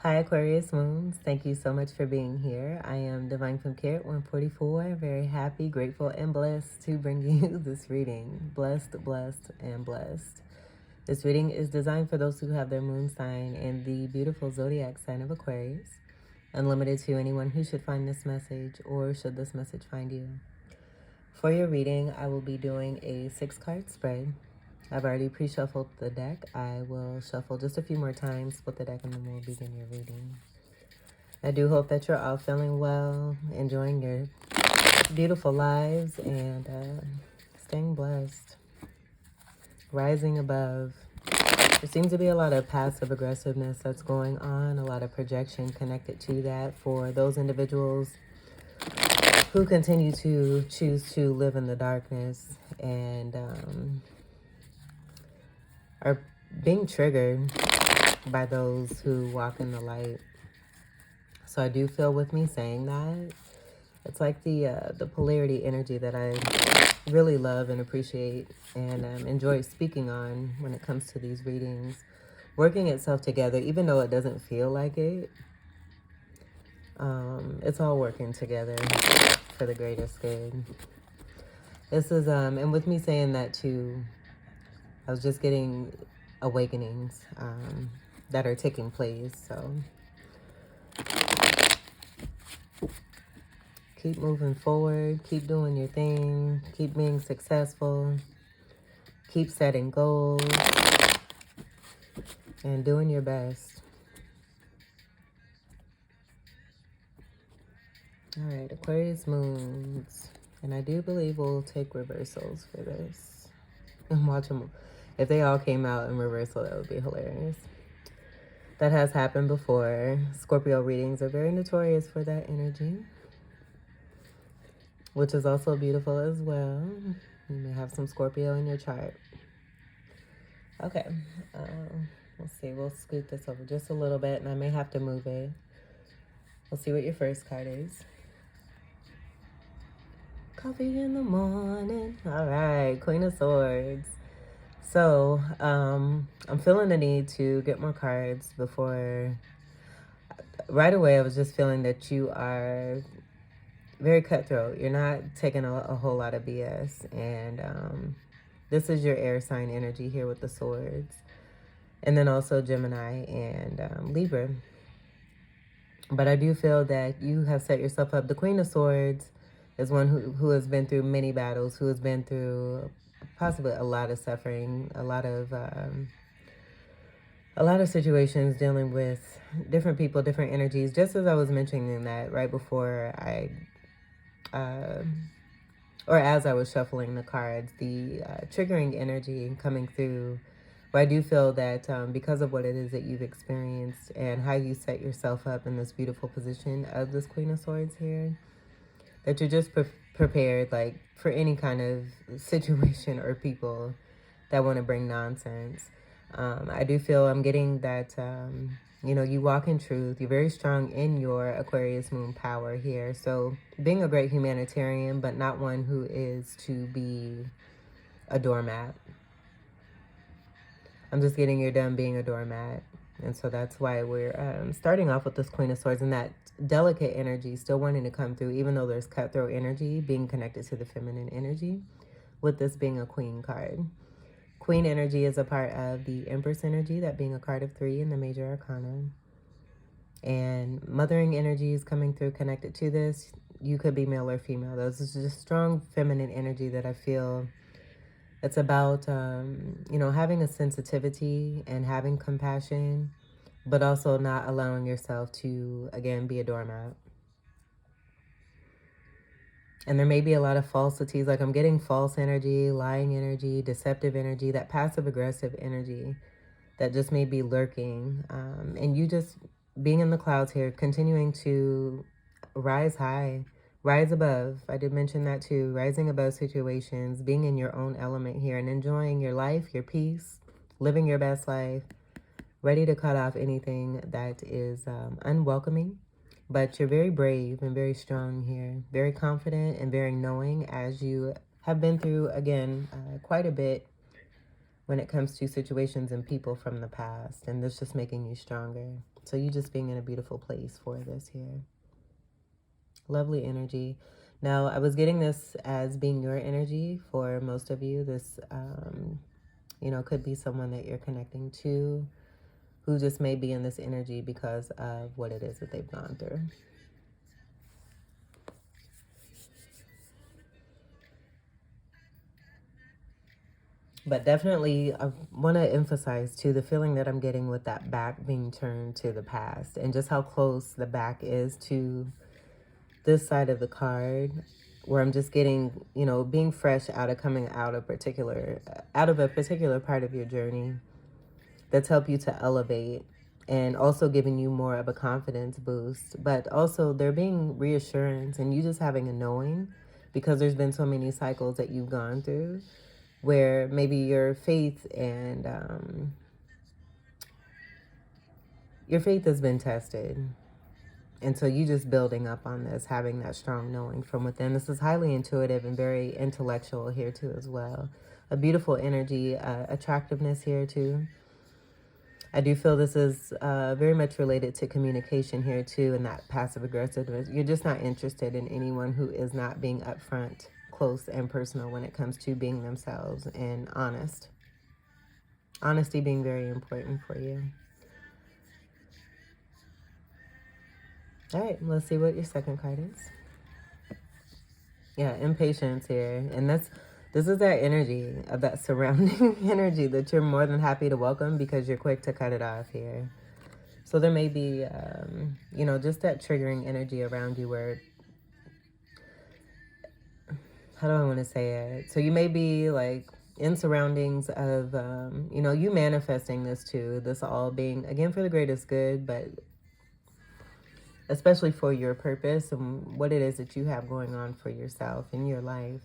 Hi, Aquarius Moons. Thank you so much for being here. I am Divine from Carrot 144. Very happy, grateful, and blessed to bring you this reading. Blessed, blessed, and blessed. This reading is designed for those who have their moon sign in the beautiful zodiac sign of Aquarius. Unlimited to anyone who should find this message or should this message find you. For your reading, I will be doing a 6-card spread. I've already pre-shuffled the deck. I will shuffle just a few more times, split the deck, and then we'll begin your reading. I do hope that you're all feeling well, enjoying your beautiful lives, and staying blessed. Rising above. There seems to be a lot of passive aggressiveness that's going on, a lot of projection connected to that for those individuals who continue to choose to live in the darkness and are being triggered by those who walk in the light. So I do feel with me saying that. It's like the polarity energy that I really love and appreciate and enjoy speaking on when it comes to these readings. Working itself together, even though it doesn't feel like it. It's all working together for the greatest good. This is, and with me saying that too, I was just getting awakenings that are taking place. So keep moving forward, keep doing your thing, keep being successful, keep setting goals, and doing your best. All right, Aquarius moons. And I do believe we'll take reversals for this. And watch them. If they all came out in reversal, that would be hilarious. That has happened before. Scorpio readings are very notorious for that energy, which is also beautiful as well. You may have some Scorpio in your chart. Okay, let's see. We'll scoot this over just a little bit, and I may have to move it. We'll see what your first card is. Coffee in the morning. All right, Queen of Swords. So, I'm feeling the need to get more cards before... Right away, I was just feeling that you are very cutthroat. You're not taking a whole lot of BS. And this is your air sign energy here with the swords. And then also Gemini and Libra. But I do feel that you have set yourself up. The Queen of Swords is one who has been through many battles, who has been through possibly a lot of suffering, a lot of situations dealing with different people, different energies. Just as I was mentioning that right before or as I was shuffling the cards, the triggering energy coming through. But I do feel that because of what it is that you've experienced and how you set yourself up in this beautiful position of this Queen of Swords here, that you're just prepared, like, for any kind of situation or people that want to bring nonsense. I do feel I'm getting that, you walk in truth. You're very strong in your Aquarius moon power here. So being a great humanitarian, but not one who is to be a doormat. I'm just getting you're done being a doormat. And so that's why we're starting off with this Queen of Swords and that delicate energy still wanting to come through, even though there's cutthroat energy being connected to the feminine energy, with this being a Queen card. Queen energy is a part of the Empress energy, that being a card of 3 in the major arcana. And mothering energy is coming through connected to this. You could be male or female. This is just strong feminine energy that I feel it's about, having a sensitivity and having compassion, but also not allowing yourself to, again, be a doormat. And there may be a lot of falsities, like I'm getting false energy, lying energy, deceptive energy, that passive-aggressive energy that just may be lurking. And you just being in the clouds here, continuing to rise high, rise above. I did mention that too, rising above situations, being in your own element here and enjoying your life, your peace, living your best life, ready to cut off anything that is unwelcoming. But you're very brave and very strong here, very confident and very knowing, as you have been through, again, quite a bit when it comes to situations and people from the past. And this just making you stronger. So you just being in a beautiful place for this here. Lovely energy. Now, I was getting this as being your energy for most of you. This, could be someone that you're connecting to who just may be in this energy because of what it is that they've gone through. But definitely, I want to emphasize too the feeling that I'm getting with that back being turned to the past and just how close the back is to this side of the card, where I'm just getting, being fresh coming out of a particular part of your journey that's helped you to elevate and also giving you more of a confidence boost. But also there being reassurance and you just having a knowing, because there's been so many cycles that you've gone through where maybe your faith has been tested. And so you just building up on this, having that strong knowing from within. This is highly intuitive and very intellectual here too as well. A beautiful energy, attractiveness here too. I do feel this is very much related to communication here too, and that passive aggressiveness. You're just not interested in anyone who is not being upfront, close, and personal when it comes to being themselves and honest. Honesty being very important for you. All right, let's see what your second card is. Yeah, impatience here. And this is that energy of that surrounding energy that you're more than happy to welcome because you're quick to cut it off here. So there may be, just that triggering energy around you where, how do I want to say it? So you may be like in surroundings of, you manifesting this too, this all being, again, for the greatest good, but especially for your purpose and what it is that you have going on for yourself in your life.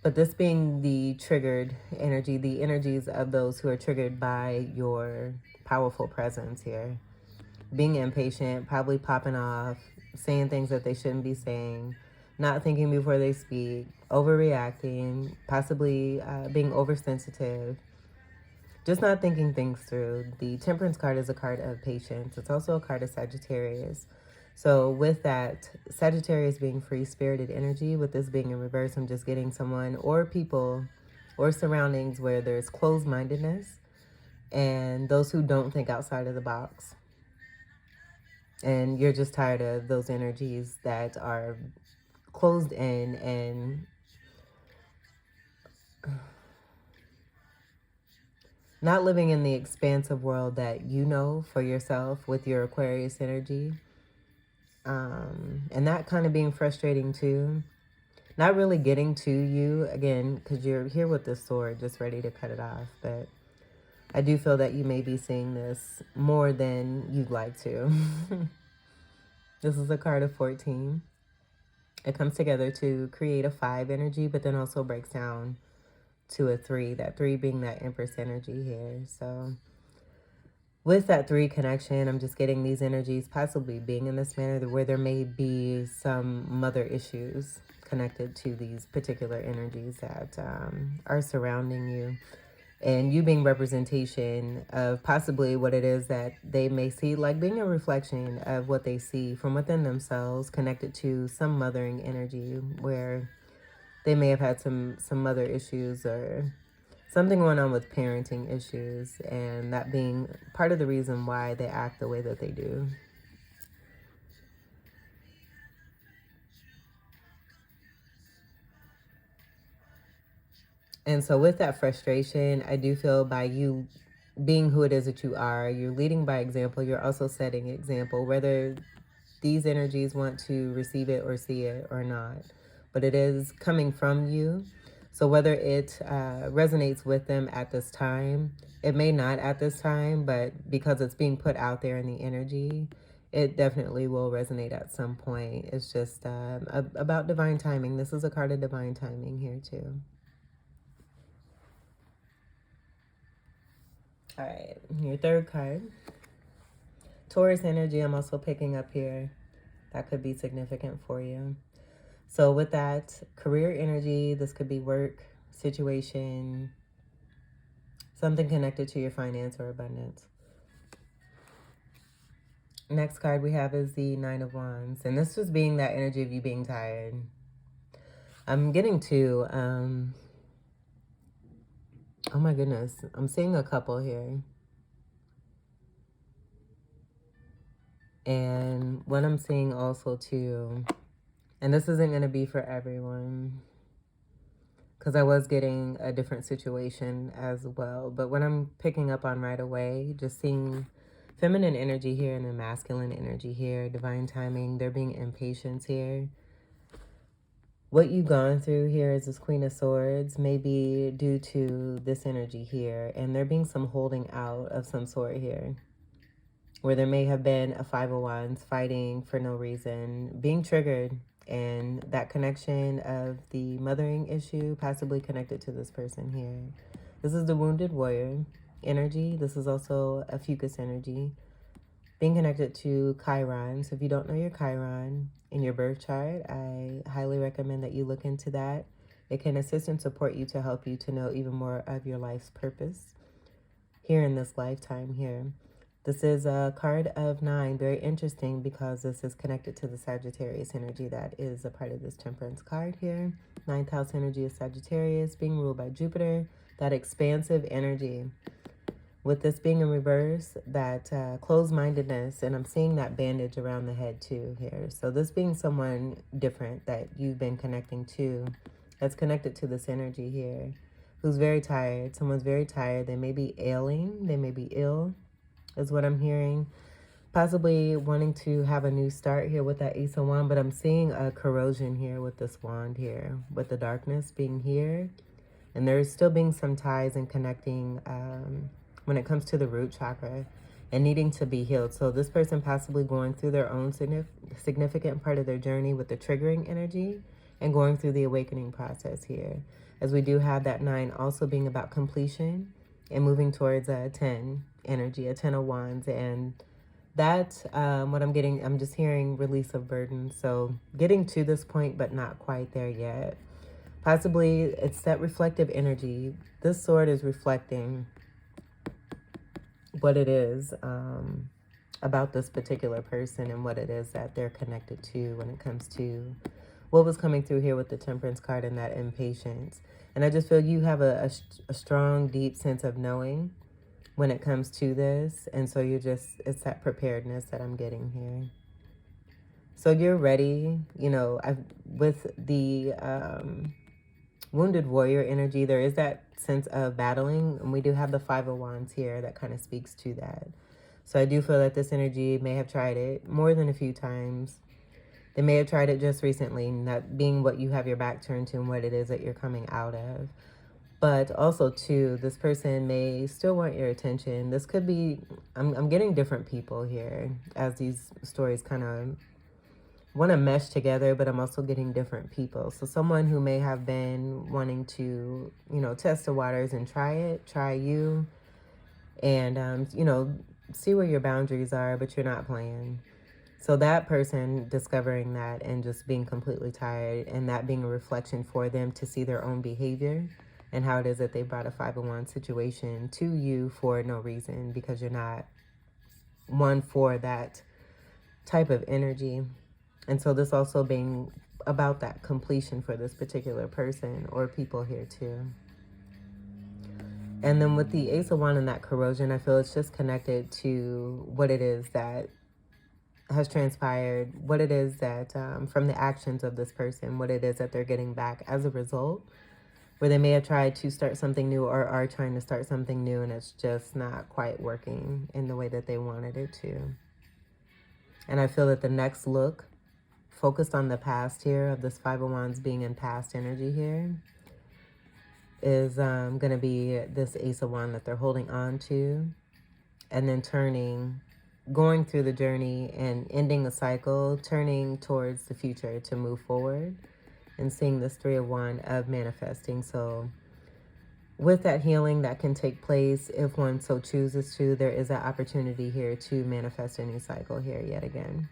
But this being the triggered energy, the energies of those who are triggered by your powerful presence here. Being impatient, probably popping off, saying things that they shouldn't be saying, not thinking before they speak, overreacting, possibly being oversensitive, just not thinking things through. The Temperance card is a card of patience. It's also a card of Sagittarius. So with that, Sagittarius being free-spirited energy, with this being in reverse, I'm just getting someone or people or surroundings where there's closed-mindedness and those who don't think outside of the box. And you're just tired of those energies that are closed in and not living in the expansive world that you know for yourself with your Aquarius energy. And that kind of being frustrating too. Not really getting to you, again, because you're here with this sword just ready to cut it off. But I do feel that you may be seeing this more than you'd like to. This is a card of 14. It comes together to create a 5 energy, but then also breaks down to a 3. That 3 being that Empress energy here. So with that 3 connection, I'm just getting these energies possibly being in this manner where there may be some mother issues connected to these particular energies that are surrounding you. And you being representation of possibly what it is that they may see, like being a reflection of what they see from within themselves, connected to some mothering energy where they may have had some mother issues or something going on with parenting issues, and that being part of the reason why they act the way that they do. And so with that frustration, I do feel by you being who it is that you are, you're leading by example. You're also setting example, whether these energies want to receive it or see it or not. But it is coming from you. So whether it resonates with them at this time, it may not at this time, but because it's being put out there in the energy, it definitely will resonate at some point. It's just about divine timing. This is a card of divine timing here too. All right, your third card. Taurus energy, I'm also picking up here. That could be significant for you. So with that, career energy, this could be work, situation, something connected to your finance or abundance. Next card we have is the Nine of Wands. And this just being that energy of you being tired. I'm getting to, oh my goodness, I'm seeing a couple here. And what I'm seeing also too, and this isn't going to be for everyone, because I was getting a different situation as well. But what I'm picking up on right away, just seeing feminine energy here and then masculine energy here, divine timing, there being impatience here. What you've gone through here is this Queen of Swords, maybe due to this energy here, and there being some holding out of some sort here, where there may have been a Five of Wands fighting for no reason, being triggered, and that connection of the mothering issue possibly connected to this person here. This is the Wounded Warrior energy. This is also a Fucus energy, being connected to Chiron. So if you don't know your Chiron in your birth chart, I highly recommend that you look into that. It can assist and support you to help you to know even more of your life's purpose here in this lifetime here. This is a card of 9, very interesting because this is connected to the Sagittarius energy that is a part of this Temperance card here. 9th house energy is Sagittarius, being ruled by Jupiter, that expansive energy. With this being in reverse, that closed-mindedness, and I'm seeing that bandage around the head too here. So this being someone different that you've been connecting to, that's connected to this energy here, who's very tired. Someone's very tired. They may be ailing. They may be ill, is what I'm hearing. Possibly wanting to have a new start here with that Ace of Wands, but I'm seeing a corrosion here with this wand here, with the darkness being here. And there's still being some ties and connecting when it comes to the root chakra and needing to be healed. So this person possibly going through their own significant part of their journey with the triggering energy and going through the awakening process here. As we do have that 9 also being about completion and moving towards a 10 energy, a 10 of Wands. And that's what I'm getting. I'm just hearing release of burden. So getting to this point, but not quite there yet. Possibly it's that reflective energy. This sword is reflecting what it is about this particular person and what it is that they're connected to when it comes to what was coming through here with the Temperance card and that impatience. And I just feel you have a strong, deep sense of knowing when it comes to this. And so you're just, it's that preparedness that I'm getting here. So you're ready, you know, with the Wounded Warrior energy, there is that sense of battling. And we do have the Five of Wands here that kind of speaks to that. So I do feel that this energy may have tried it more than a few times. They may have tried it just recently, not being what you have your back turned to and what it is that you're coming out of. But also, too, this person may still want your attention. This could be, I'm getting different people here as these stories kind of want to mesh together, but I'm also getting different people. So someone who may have been wanting to, you know, test the waters and try you, and, you know, see where your boundaries are, but you're not playing. So that person discovering that and just being completely tired, and that being a reflection for them to see their own behavior and how it is that they brought a 5 of Wands situation to you for no reason, because you're not one for that type of energy. And so this also being about that completion for this particular person or people here too. And then with the Ace of Wands and that corrosion, I feel it's just connected to what it is that has transpired, what it is that from the actions of this person, what it is that they're getting back as a result, where they may have tried to start something new or are trying to start something new, and it's just not quite working in the way that they wanted it to. And I feel that the next look, focused on the past here, of this 5 of Wands being in past energy here, is going to be this Ace of Wands that they're holding on to, and then turning, going through the journey and ending a cycle, turning towards the future to move forward, and seeing this 3 of Wands of manifesting. So with that healing that can take place, if one so chooses to, there is that opportunity here to manifest a new cycle here yet again,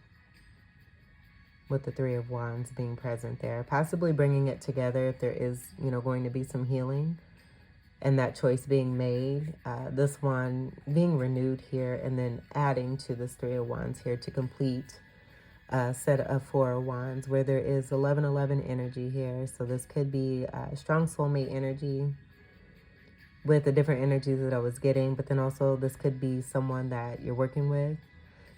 with the 3 of Wands being present there, possibly bringing it together if there is, you know, going to be some healing and that choice being made. This one being renewed here, and then adding to this Three of Wands here to complete a set of Four of Wands, where there is 1111 energy here. So this could be strong soulmate energy with the different energies that I was getting, but then also this could be someone that you're working with.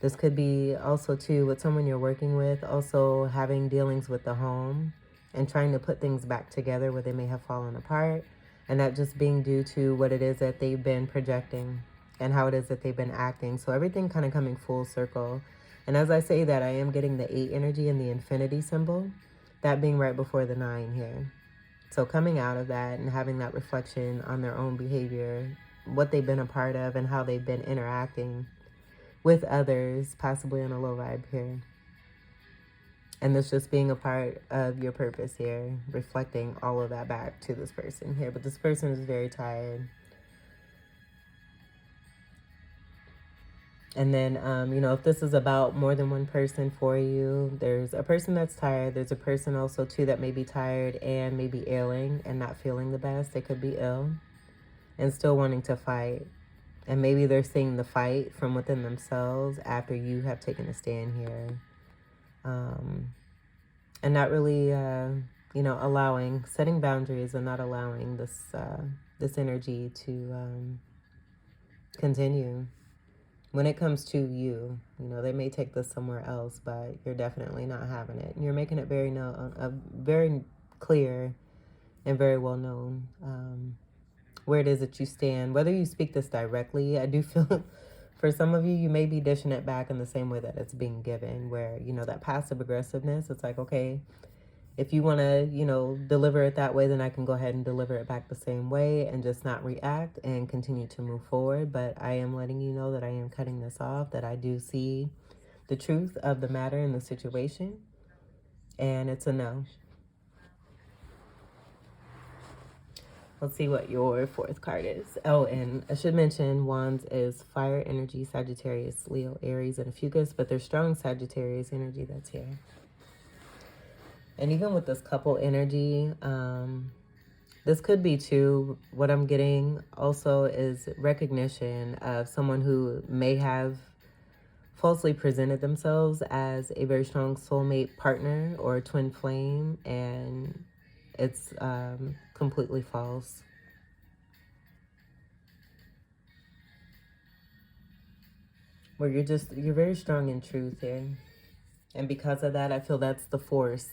This could be also too with someone you're working with, also having dealings with the home and trying to put things back together where they may have fallen apart. And that just being due to what it is that they've been projecting and how it is that they've been acting. So everything kind of coming full circle. And as I say that, I am getting the 8 energy and the infinity symbol, that being right before the 9 here. So coming out of that and having that reflection on their own behavior, what they've been a part of and how they've been interacting with others, possibly on a low vibe here. And this just being a part of your purpose here, reflecting all of that back to this person here. But this person is very tired. And then, you know, if this is about more than one person for you, there's a person that's tired. There's a person also, too, that may be tired and may be ailing and not feeling the best. They could be ill and still wanting to fight. And maybe they're seeing the fight from within themselves after you have taken a stand here. And not really, you know, allowing, setting boundaries and not allowing this, this energy to continue. When it comes to you, you know, they may take this somewhere else, but you're definitely not having it. And you're making it very very clear and very well known where it is that you stand. Whether you speak this directly, I do feel for some of you, you may be dishing it back in the same way that it's being given, where, you know, that passive aggressiveness, it's like, okay, if you want to, you know, deliver it that way, then I can go ahead and deliver it back the same way and just not react and continue to move forward. But I am letting you know that I am cutting this off, that I do see the truth of the matter in the situation, and it's a no. Let's see what your 4th card is. Oh, and I should mention Wands is fire energy, Sagittarius, Leo, Aries, and a Fucus, but there's strong Sagittarius energy that's here. And even with this couple energy, this could be too, what I'm getting also is recognition of someone who may have falsely presented themselves as a very strong soulmate partner or a twin flame, and it's completely false. Where you're very strong in truth here. And because of that, I feel that's the force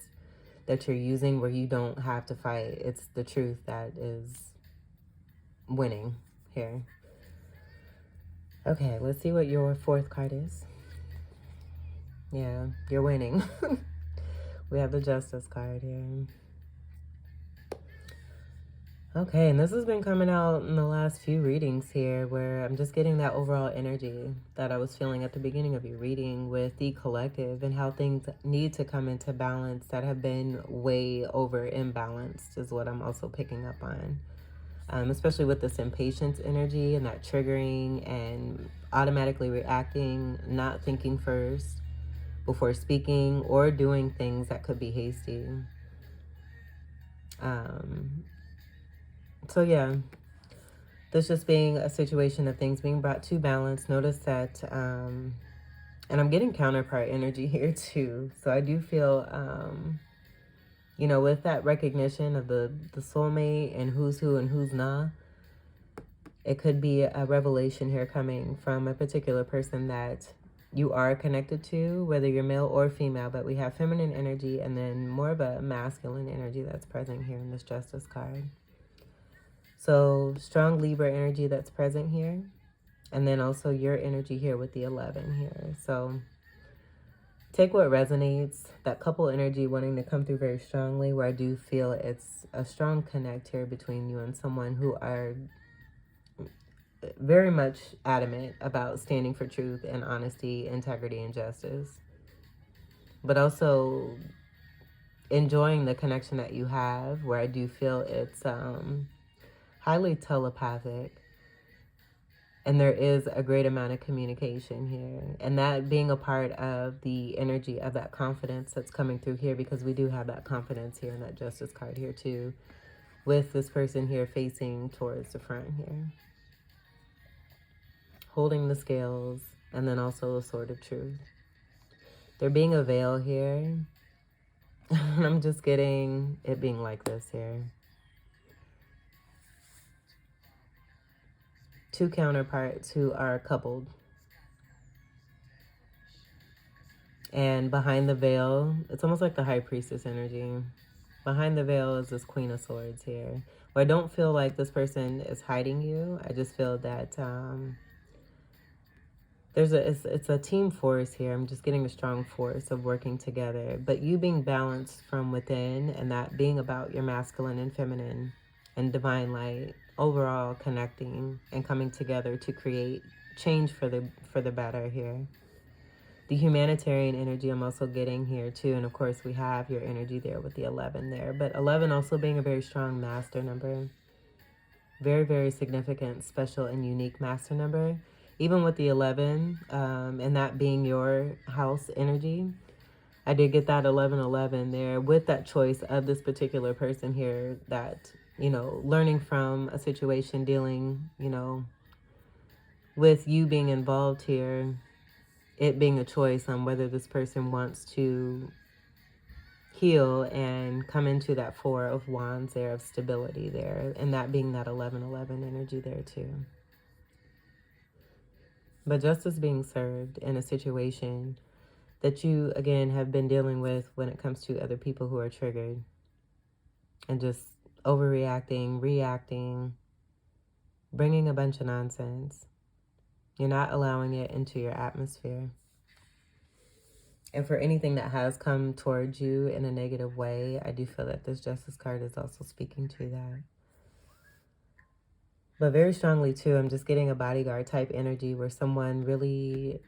that you're using, where you don't have to fight. It's the truth that is winning here. Okay, let's see what your 4th card is. Yeah, you're winning. We have the Justice card here. Okay, and this has been coming out in the last few readings here, where I'm just getting that overall energy that I was feeling at the beginning of your reading with the collective and how things need to come into balance that have been way over imbalanced is what I'm also picking up on. Especially with this impatience energy and that triggering and automatically reacting, not thinking first before speaking or doing things that could be hasty. So yeah, this just being a situation of things being brought to balance. Notice that, and I'm getting counterpart energy here too. So I do feel, you know, with that recognition of the soulmate and who's who and who's not, it could be a revelation here coming from a particular person that you are connected to, whether you're male or female, but we have feminine energy and then more of a masculine energy that's present here in this Justice card. So strong Libra energy that's present here. And then also your energy here with the 11 here. So take what resonates. That couple energy wanting to come through very strongly, where I do feel it's a strong connect here between you and someone who are very much adamant about standing for truth and honesty, integrity, and justice. But also enjoying the connection that you have, where I do feel it's highly telepathic, and there is a great amount of communication here, and that being a part of the energy of that confidence that's coming through here, because we do have that confidence here in that Justice card here too, with this person here facing towards the front here, holding the scales, and then also the sword of truth. There being a veil here, and I'm just getting it being like this here. Two counterparts who are coupled. And behind the veil, it's almost like the high priestess energy. Behind the veil is this Queen of Swords here. Where I don't feel like this person is hiding you. I just feel that it's a team force here. I'm just getting a strong force of working together. But you being balanced from within, and that being about your masculine and feminine and divine light, overall connecting and coming together to create change for the better here. The humanitarian energy I'm also getting here too. And of course we have your energy there with the 11 there. But 11 also being a very strong master number. Very, very significant, special, and unique master number. Even with the 11, and that being your house energy, I did get that 1111 there with that choice of this particular person here that, you know, learning from a situation, dealing, you know, with you being involved here, it being a choice on whether this person wants to heal and come into that 4 of Wands there of stability there, and that being that 1111 energy there too. But justice being served in a situation that you, again, have been dealing with when it comes to other people who are triggered and just overreacting, reacting, bringing a bunch of nonsense. You're not allowing it into your atmosphere. And for anything that has come towards you in a negative way, I do feel that this Justice card is also speaking to that. But very strongly, too, I'm just getting a bodyguard type energy where someone really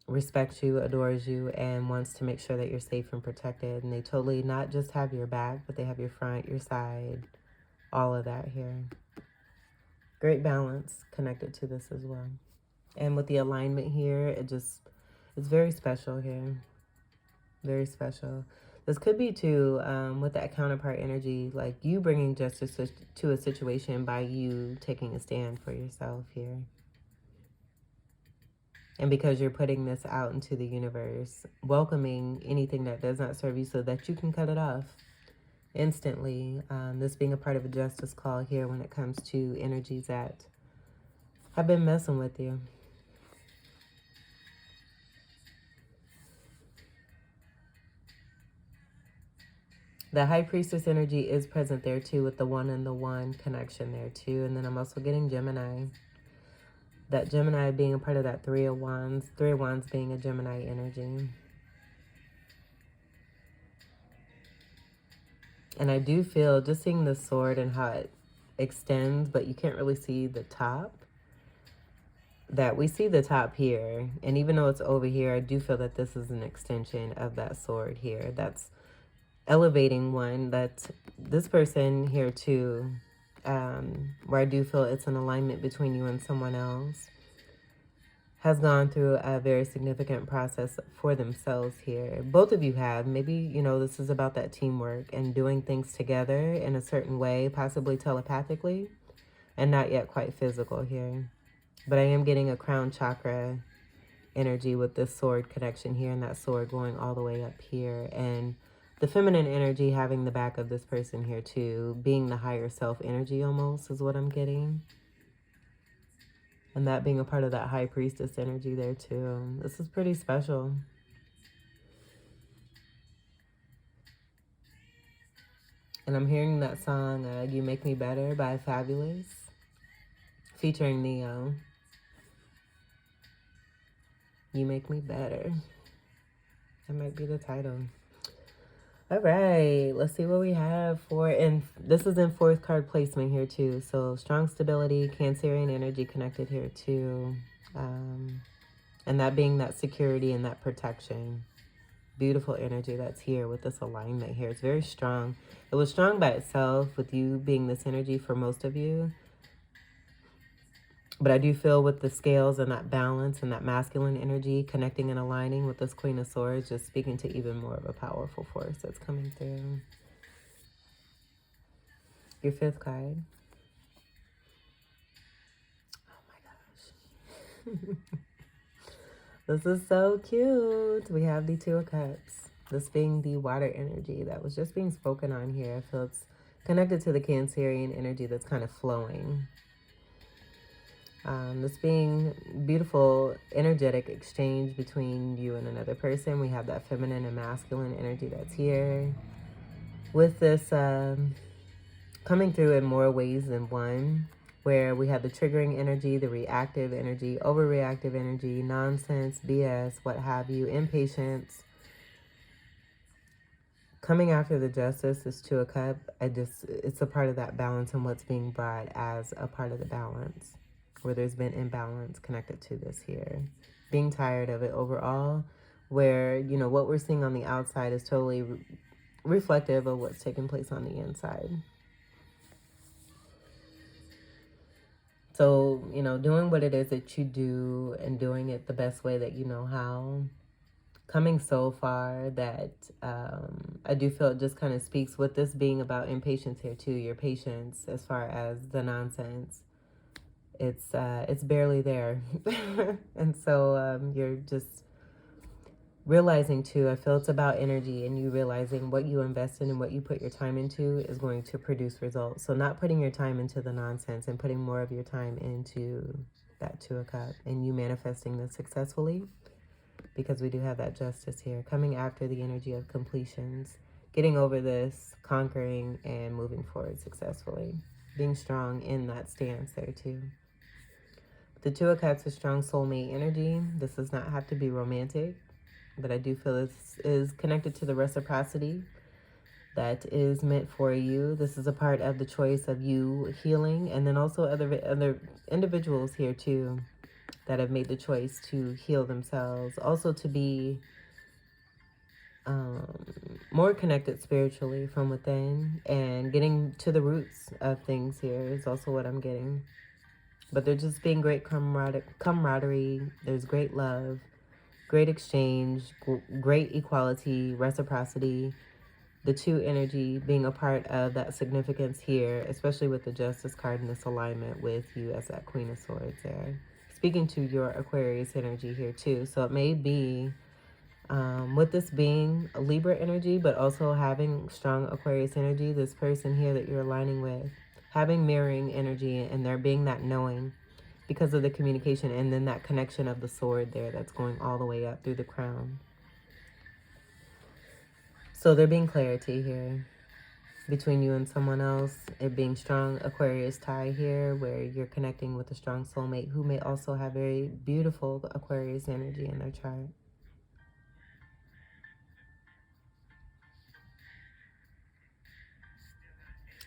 respects you, adores you, and wants to make sure that you're safe and protected. And they totally not just have your back, but they have your front, your side, all of that here. Great balance connected to this as well. And with the alignment here, it's very special here. Very special. This could be too, with that counterpart energy, like you bringing justice to a situation by you taking a stand for yourself here. And because you're putting this out into the universe, welcoming anything that does not serve you so that you can cut it off instantly. This being a part of a justice call here when it comes to energies that have been messing with you. The High Priestess energy is present there too with the 1 and the 1 connection there too. And then I'm also getting Gemini. That Gemini being a part of that 3 of Wands. 3 of Wands being a Gemini energy. And I do feel, just seeing the sword and how it extends, but you can't really see the top, that we see the top here. And even though it's over here, I do feel that this is an extension of that sword here. That's elevating one, that this person here too, where I do feel it's an alignment between you and someone else, has gone through a very significant process for themselves here. Both of you have. Maybe, you know, this is about that teamwork and doing things together in a certain way, possibly telepathically, and not yet quite physical here. But I am getting a crown chakra energy with this sword connection here, and that sword going all the way up here. And the feminine energy having the back of this person here too, being the higher self energy almost is what I'm getting. And that being a part of that High Priestess energy there too. This is pretty special. And I'm hearing that song, You Make Me Better by Fabulous, featuring Neo. You Make Me Better. That might be the title. All right, let's see what we have for, and this is in 4th card placement here too. So strong stability, Cancerian energy connected here too. And that being that security and that protection. Beautiful energy that's here with this alignment here. It's very strong. It was strong by itself with you being this energy for most of you. But I do feel with the scales and that balance and that masculine energy connecting and aligning with this Queen of Swords, just speaking to even more of a powerful force that's coming through. Your fifth card. Oh my gosh. This is so cute. We have the Two of Cups. This being the water energy that was just being spoken on here. I feel it's connected to the Cancerian energy that's kind of flowing. This being beautiful, energetic exchange between you and another person. We have that feminine and masculine energy that's here. With this coming through in more ways than one, where we have the triggering energy, the reactive energy, overreactive energy, nonsense, BS, what have you, impatience. Coming after the Justice, this Two of Cups, it's a part of that balance and what's being brought as a part of the balance, where there's been imbalance connected to this here. Being tired of it overall, where, you know, what we're seeing on the outside is totally reflective of what's taking place on the inside. So, you know, doing what it is that you do and doing it the best way that you know how. Coming so far that I do feel it just kind of speaks with this being about impatience here too. Your patience as far as the nonsense. It's barely there. And so you're just realizing too, I feel it's about energy, and you realizing what you invest in and what you put your time into is going to produce results. So not putting your time into the nonsense and putting more of your time into that Two of Cups, and you manifesting this successfully, because we do have that Justice here. Coming after the energy of completions, getting over this, conquering, and moving forward successfully. Being strong in that stance there too. The Two of Cups is strong soulmate energy. This does not have to be romantic, but I do feel this is connected to the reciprocity that is meant for you. This is a part of the choice of you healing, and then also other individuals here too that have made the choice to heal themselves. Also to be more connected spiritually from within, and getting to the roots of things here is also what I'm getting. But they're just being great camaraderie. There's great love, great exchange, great equality, reciprocity. The two energy being a part of that significance here, especially with the Justice card in this alignment with you as that Queen of Swords there. Speaking to your Aquarius energy here too. So it may be with this being a Libra energy, but also having strong Aquarius energy, this person here that you're aligning with, having mirroring energy, and there being that knowing because of the communication, and then that connection of the sword there that's going all the way up through the crown. So there being clarity here between you and someone else, it being strong Aquarius tie here, where you're connecting with a strong soulmate who may also have very beautiful Aquarius energy in their chart.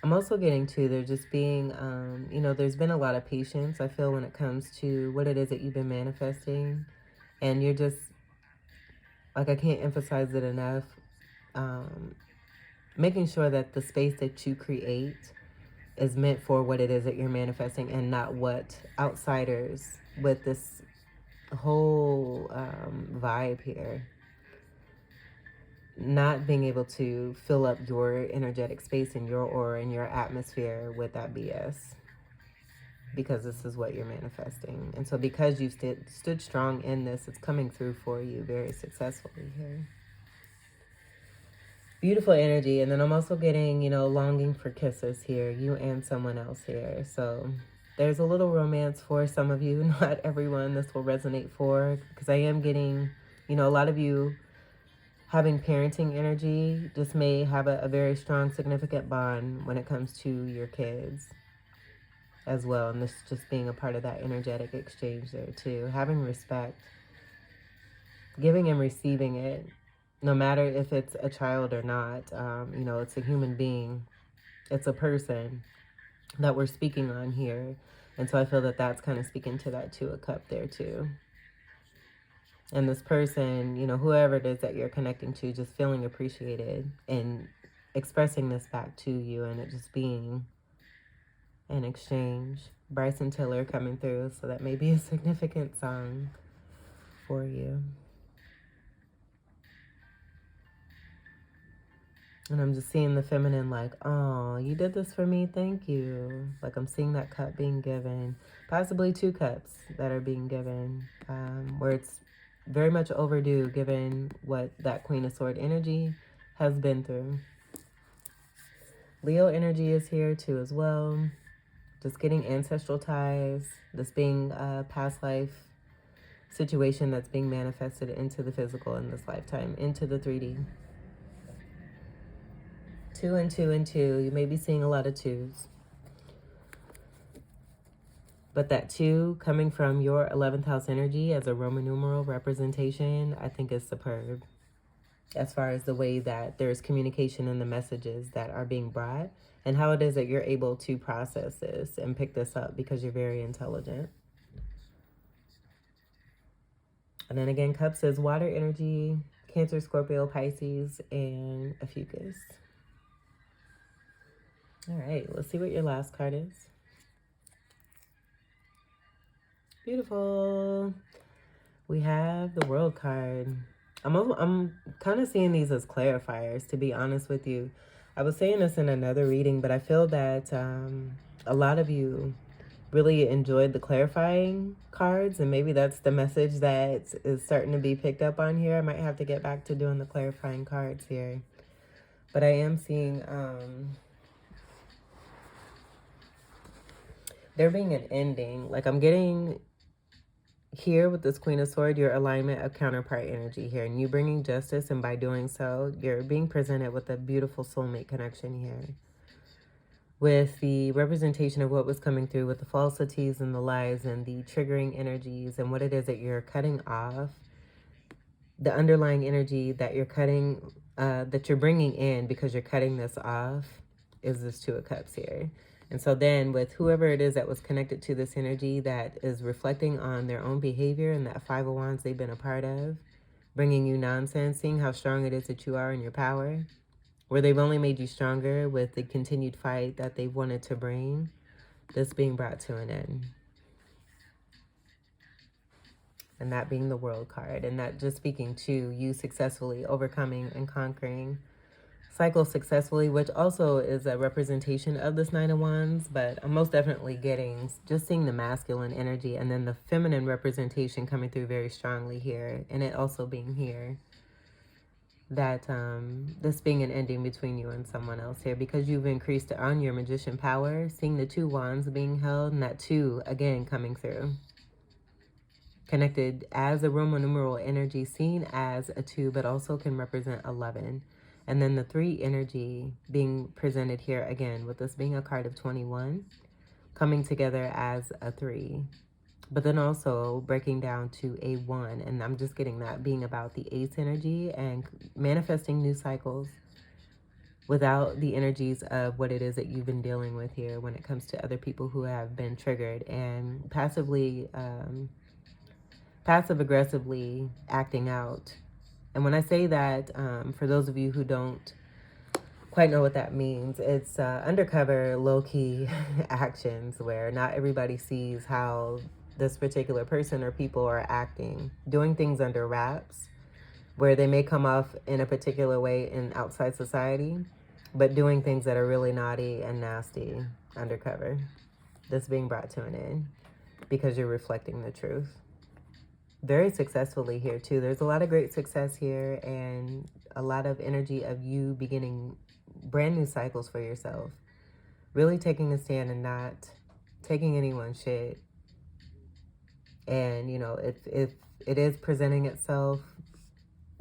I'm also getting to there just being, you know, there's been a lot of patience, I feel, when it comes to what it is that you've been manifesting. And you're just, like, I can't emphasize it enough, making sure that the space that you create is meant for what it is that you're manifesting, and not what outsiders with this whole vibe here, not being able to fill up your energetic space and your aura and your atmosphere with that BS, because this is what you're manifesting. And so because you stood strong in this, it's coming through for you very successfully here. Beautiful energy. And then I'm also getting, you know, longing for kisses here, you and someone else here. So there's a little romance for some of you. Not everyone this will resonate for, because I am getting, you know, a lot of you having parenting energy just may have a very strong, significant bond when it comes to your kids as well. And this just being a part of that energetic exchange there too. Having respect, giving and receiving it, no matter if it's a child or not. You know, it's a human being. It's a person that we're speaking on here. And so I feel that that's kind of speaking to that Two of Cups there too. And this person, you know, whoever it is that you're connecting to, just feeling appreciated and expressing this back to you, and it just being an exchange. Bryson Tiller coming through, so that may be a significant song for you. And I'm just seeing the feminine like, oh, you did this for me, thank you. Like I'm seeing that cup being given, possibly 2 cups that are being given, where it's very much overdue given what that Queen of Swords energy has been through. Leo energy is here too as well. Just getting ancestral ties, this being a past life situation that's being manifested into the physical in this lifetime, into the 3D. 2 and 2 and 2. You may be seeing a lot of 2s. But that 2 coming from your 11th house energy as a Roman numeral representation, I think is superb. As far as the way that there's communication in the messages that are being brought and how it is that you're able to process this and pick this up because you're very intelligent. And then again, Cups is water energy, Cancer, Scorpio, Pisces, and a Fucus. All right, let's see what your last card is. Beautiful. We have the World card. I'm kind of seeing these as clarifiers, to be honest with you. I was saying this in another reading, but I feel that a lot of you really enjoyed the clarifying cards, and maybe that's the message that is starting to be picked up on here. I might have to get back to doing the clarifying cards here. But I am seeing there being an ending. Like I'm getting here with this Queen of Swords, your alignment of counterpart energy here, and you bringing justice, and by doing so, you're being presented with a beautiful soulmate connection here. With the representation of what was coming through with the falsities and the lies and the triggering energies and what it is that you're cutting off, the underlying energy that you're cutting, that you're bringing in because you're cutting this off is this 2 of Cups here. And so then with whoever it is that was connected to this energy that is reflecting on their own behavior and that 5 of Wands they've been a part of, bringing you nonsense, seeing how strong it is that you are in your power, where they've only made you stronger with the continued fight that they've wanted to bring, this being brought to an end. And that being the World card, and that just speaking to you successfully overcoming and conquering cycle successfully, which also is a representation of this 9 of Wands, but I'm most definitely getting, just seeing the masculine energy and then the feminine representation coming through very strongly here, and it also being here, that this being an ending between you and someone else here, because you've increased on your magician power, seeing the 2 wands being held, and that 2 again coming through. Connected as a Roman numeral energy, seen as a 2, but also can represent 11. And then the 3 energy being presented here again, with this being a card of 21, coming together as a 3. But then also breaking down to a 1. And I'm just getting that being about the Ace energy and manifesting new cycles without the energies of what it is that you've been dealing with here when it comes to other people who have been triggered and passive-aggressively acting out. And when I say that, for those of you who don't quite know what that means, it's undercover, low-key actions where not everybody sees how this particular person or people are acting, doing things under wraps, where they may come off in a particular way in outside society, but doing things that are really naughty and nasty undercover. This being brought to an end because you're reflecting the truth. Very successfully here too. There's a lot of great success here and a lot of energy of you beginning brand new cycles for yourself. Really taking a stand and not taking anyone's shit. And, you know, if it is presenting itself,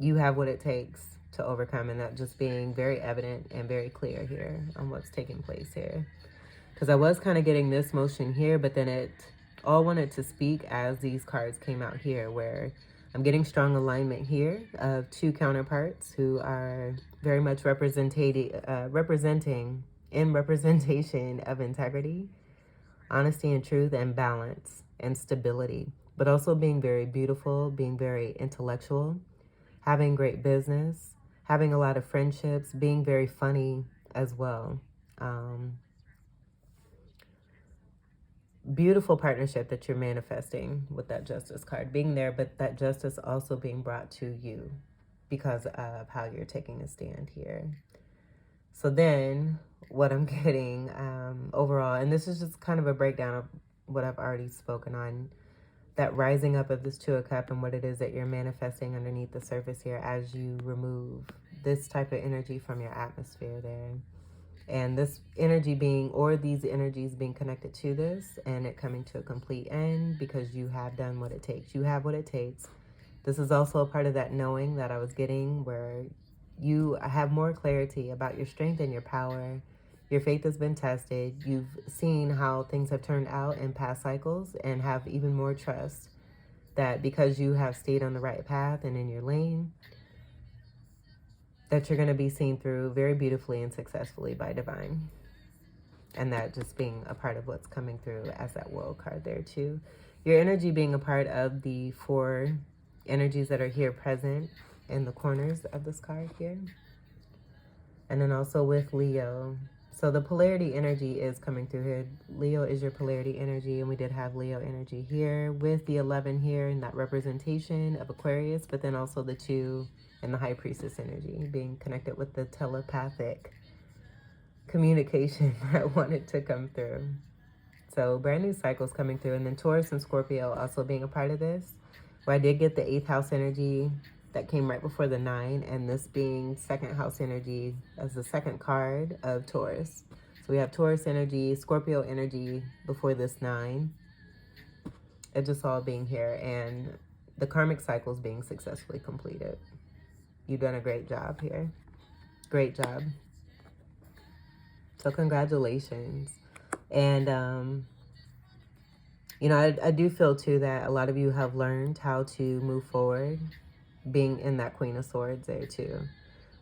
you have what it takes to overcome, and that just being very evident and very clear here on what's taking place here. Because I was kind of getting this motion here, but then it all wanted to speak as these cards came out here, where I'm getting strong alignment here of 2 counterparts who are very much representing in representation of integrity, honesty and truth, and balance and stability, but also being very beautiful, being very intellectual, having great business, having a lot of friendships, being very funny as well. Beautiful partnership that you're manifesting with that Justice card being there, but that justice also being brought to you because of how you're taking a stand here. So then what I'm getting overall, and this is just kind of a breakdown of what I've already spoken on, that rising up of this Two of Cups and what it is that you're manifesting underneath the surface here as you remove this type of energy from your atmosphere there. And this energy being, or these energies being connected to this, and it coming to a complete end because you have done what it takes. You have what it takes. This is also a part of that knowing that I was getting, where you have more clarity about your strength and your power. Your faith has been tested. You've seen how things have turned out in past cycles and have even more trust that because you have stayed on the right path and in your lane, that you're going to be seen through very beautifully and successfully by divine. And that just being a part of what's coming through as that world card there too. Your energy being a part of the 4 energies that are here present in the corners of this card here. And then also with Leo. So the polarity energy is coming through here. Leo is your polarity energy, and we did have Leo energy here with the 11 here and that representation of Aquarius, but then also the 2 and the High Priestess energy being connected with the telepathic communication that wanted to come through. So brand new cycles coming through, and then Taurus and Scorpio also being a part of this, where I did get the 8th house energy that came right before the 9, and this being 2nd house energy as the 2nd card of Taurus. So we have Taurus energy, Scorpio energy before this 9. It just all being here, and the karmic cycles being successfully completed. You've done a great job here. Great job. So congratulations. And, you know, I do feel too that a lot of you have learned how to move forward, being in that Queen of Swords there too,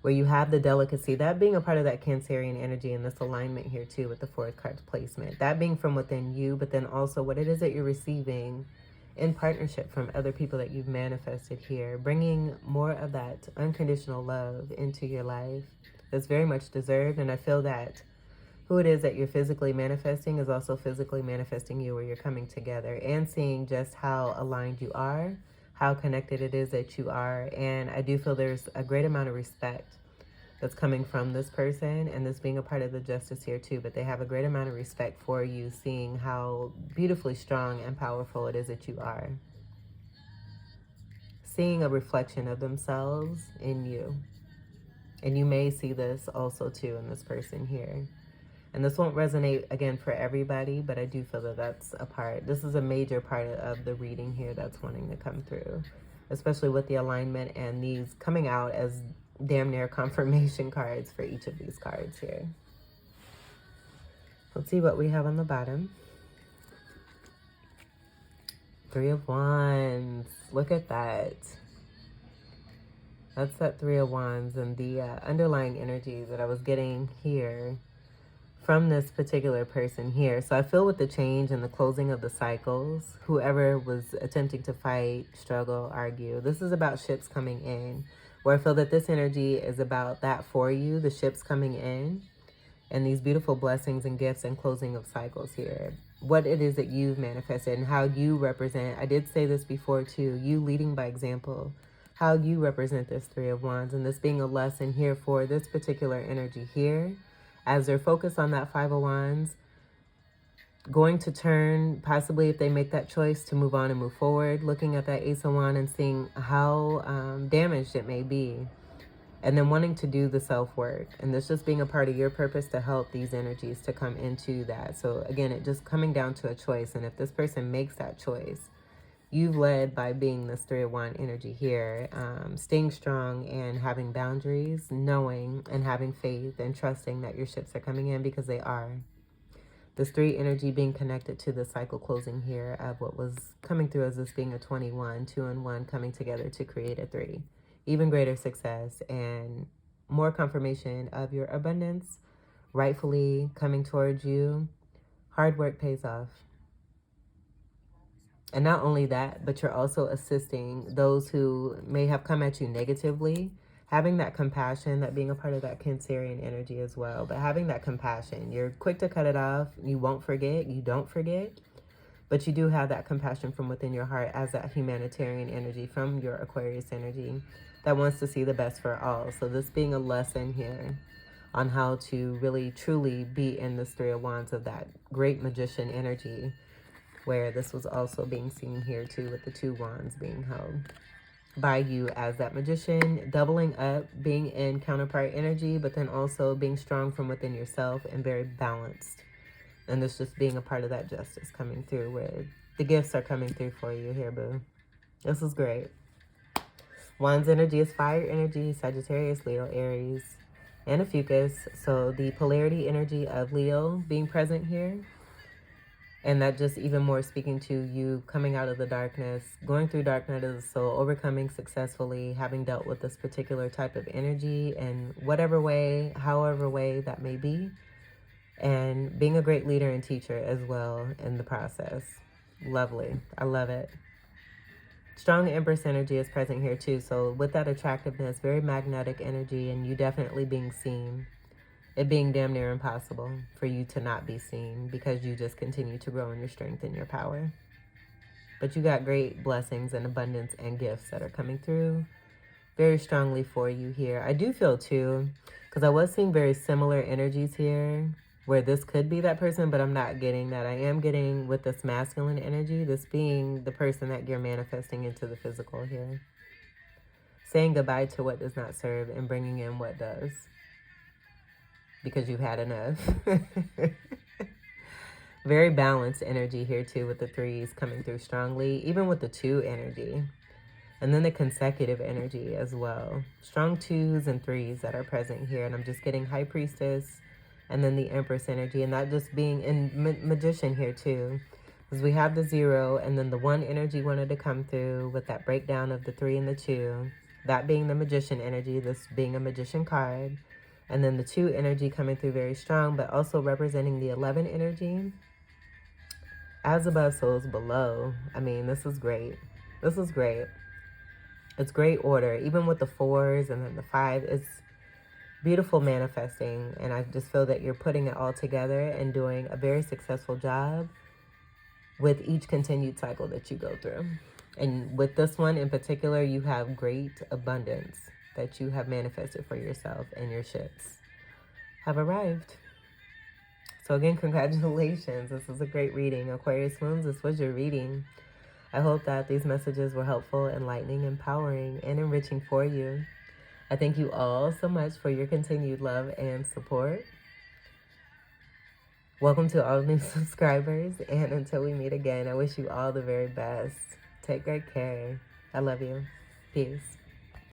where you have the delicacy, that being a part of that Cancerian energy in this alignment here too with the 4th card placement, that being from within you, but then also what it is that you're receiving in partnership from other people that you've manifested here, bringing more of that unconditional love into your life that's very much deserved. And I feel that who it is that you're physically manifesting is also physically manifesting you, where you're coming together and seeing just how aligned you are, how connected it is that you are. And I do feel there's a great amount of respect that's coming from this person, and this being a part of the justice here too, but they have a great amount of respect for you, seeing how beautifully strong and powerful it is that you are. Seeing a reflection of themselves in you. And you may see this also too in this person here. And this won't resonate, again, for everybody, but I do feel that that's a part. This is a major part of the reading here that's wanting to come through, especially with the alignment and these coming out as damn near confirmation cards for each of these cards here. Let's see what we have on the bottom. 3 of Wands. Look at that. That's that 3 of Wands, and the underlying energy that I was getting here from this particular person here. So I feel with the change and the closing of the cycles, whoever was attempting to fight, struggle, argue, this is about ships coming in, where I feel that this energy is about that for you, the ships coming in, and these beautiful blessings and gifts and closing of cycles here. What it is that you've manifested and how you represent, I did say this before too, you leading by example, how you represent this 3 of Wands, and this being a lesson here for this particular energy here, as they're focused on that 5 of Wands, going to turn, possibly if they make that choice to move on and move forward, looking at that Ace of Wands and seeing how damaged it may be, and then wanting to do the self-work. And this just being a part of your purpose to help these energies to come into that. So again, it just coming down to a choice. And if this person makes that choice, you've led by being this 3 of Wands energy here, staying strong and having boundaries, knowing and having faith and trusting that your ships are coming in, because they are. This 3 energy being connected to the cycle closing here of what was coming through as this being a 21, 2 and 1 coming together to create a 3. Even greater success and more confirmation of your abundance rightfully coming towards you. Hard work pays off. And not only that, but you're also assisting those who may have come at you negatively, having that compassion, that being a part of that Cancerian energy as well, but having that compassion. You're quick to cut it off. You won't forget. You don't forget. But you do have that compassion from within your heart as that humanitarian energy from your Aquarius energy that wants to see the best for all. So this being a lesson here on how to really truly be in this Three of Wands of that great magician energy, where this was also being seen here too with the two wands being held by you as that magician, doubling up, being in counterpart energy, but then also being strong from within yourself and very balanced. And this just being a part of that justice coming through, where the gifts are coming through for you here, boo. This is great. Wands energy is fire energy, Sagittarius, Leo, Aries, and a fucus. So the polarity energy of Leo being present here. And that just even more speaking to you coming out of the darkness, going through dark night of the soul, overcoming successfully, having dealt with this particular type of energy in whatever way, however way that may be. And being a great leader and teacher as well in the process. Lovely. I love it. Strong Empress energy is present here too. So with that attractiveness, very magnetic energy, and you definitely being seen. It being damn near impossible for you to not be seen because you just continue to grow in your strength and your power. But you got great blessings and abundance and gifts that are coming through very strongly for you here. I do feel too, because I was seeing very similar energies here where this could be that person, but I'm not getting that. I am getting with this masculine energy, this being the person that you're manifesting into the physical here. Saying goodbye to what does not serve and bringing in what does. Because you've had enough. Very balanced energy here too with the threes coming through strongly, even with the two energy. And then the consecutive energy as well. Strong twos and threes that are present here. And I'm just getting High Priestess and then the Empress energy. And that just being in Magician here too. Because we have the 0 and then the 1 energy wanted to come through with that breakdown of the 3 and the 2. That being the Magician energy, this being a Magician card. And then the 2 energy coming through very strong, but also representing the 11 energy. As above, so is below. I mean, this is great. This is great. It's great order. Even with the 4s and then the 5, it's beautiful manifesting. And I just feel that you're putting it all together and doing a very successful job with each continued cycle that you go through. And with this one in particular, you have great abundance that you have manifested for yourself, and your shits have arrived. So again, congratulations. This is a great reading. Aquarius Moons, this was your reading. I hope that these messages were helpful, enlightening, empowering, and enriching for you. I thank you all so much for your continued love and support. Welcome to all new subscribers, and until we meet again, I wish you all the very best. Take great care. I love you. Peace.